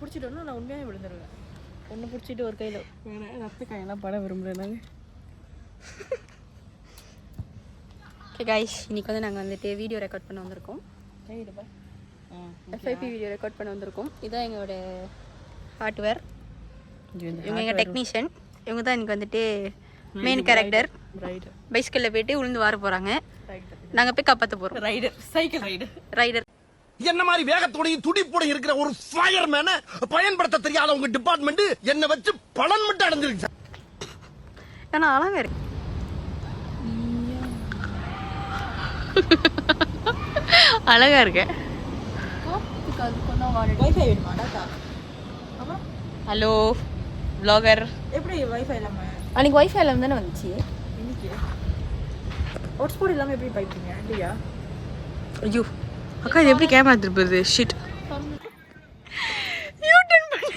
பிடிச்சிட்டோன்னா நான் உண்மையாக விழுந்துருவேன். ஒன்று பிடிச்சிட்டு ஒரு கையில் வேணாம், ரத்த கையெல்லாம் பட விரும்புகிறேன் நான். ஓகே கைஸ், இன்றைக்கி வந்து நாங்கள் வந்துட்டு வீடியோ ரெக்கார்ட் பண்ண வந்திருக்கோம். கையிடுப்பா. FIP வீடியோ ரெக்கார்ட் பண்ண வந்திருக்கோம். இதுதான் எங்களோட ஹார்ட்வேர். இவங்க எங்கள் டெக்னீஷியன். இவங்க தான் எனக்கு வந்துட்டு மெயின் கேரக்டர். பைஸ்கிளில் போயிட்டு உளுந்து வார போகிறாங்க. நாங்கள் போய் காப்பாற்ற போகிறோம். Rider, cycle rider. என்ன மாதிரி வேகத்தோடையும் துடிப்போடையும் இருக்கிற ஒரு ஃபயர்மேன பயன்படுத்த தெரியாத உங்க டிபார்ட்மெண்ட் என்ன வச்சு பலன் மட்டும் அடைஞ்சிருக்கு. ஏன்னா அழகா இருக்கு. அழகா இருக்கு. வைஃபை வேணுமாடா? Hello vlogger. எப்படி வைஃபை இல்லாமல்? அன்னைக்கு வைஃபை இல்லாமல் தானே வந்துச்சு. இன்னைக்கு ஹாட்ஸ்பாட் இல்லாமல் எப்படி பைப்பீங்க இல்லையா? ஐயோ அக்கா, இது எப்படி கேமரா திருப்பது? ஷிட். யூ டர்ன் பண்ணு.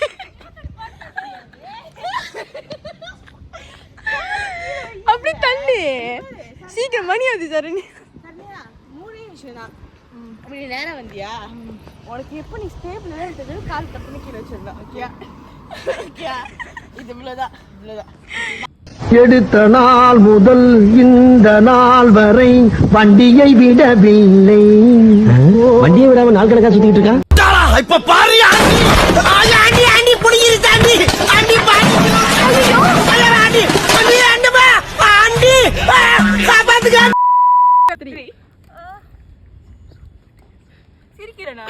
அப்படி தள்ளு. சீக்கிரம் மணி ஆகுது சார். மூணே விஷயம் தான். அப்படி நேரம் வந்தியா? உனக்கு எப்போ நீ ஸ்டேபிள் இருந்தது கால் தப்புன்னு கீழே வச்சிருந்தான். ஓகே ஓகே, இது இவ்வளோதான் இவ்வளோதான். எடுத்த நாள் முதல் இந்த நாள் வரை வண்டியை விடவில்லை. வண்டியை விடாம நாள் கணக்கா சுத்திட்டு இருக்கா. இப்ப பாரு ஆண்டி ஆண்டி புடிக்குது தாண்டி ஆண்டி பாரு. ஐயோ ஆண்டி ஆண்டி ஆண்டி பா ஆண்டி காப்பாத்துங்க. சிரிக்கிறேனா?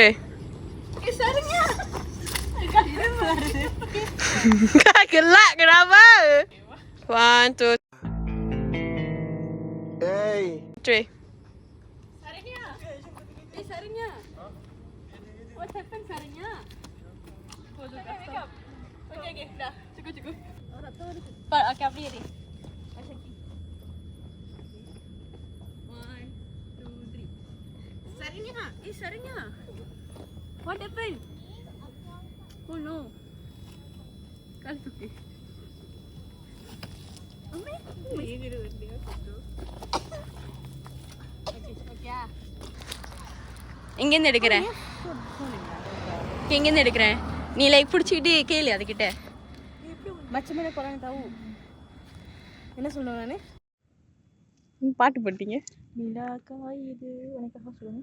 ஏய் சரிங்க. Gelak kenapa? 1, 2, 3. Sarinya. Sarinya. What happened Sarinya? Okay, dah. Cukup. Pak, okay, apa ni? 1, 2, 3. Sarinya. Sarinya. What happened? Oh no. Kal tuke. Amme, ini dulu dia foto. Okay. எங்கேருந்து எடுக்கிறேன்? எங்கேருந்து எடுக்கிறேன்? நீ like பிடிச்சிக்கிட்டு கேளு அதுக்கிட்ட. மச்சமேல போறாங்க தாவு. என்ன சொல்லுவேன் நானே? பாட்டு போட்டீங்க. நிலா காயுது உனக்காக சொல்லுங்க.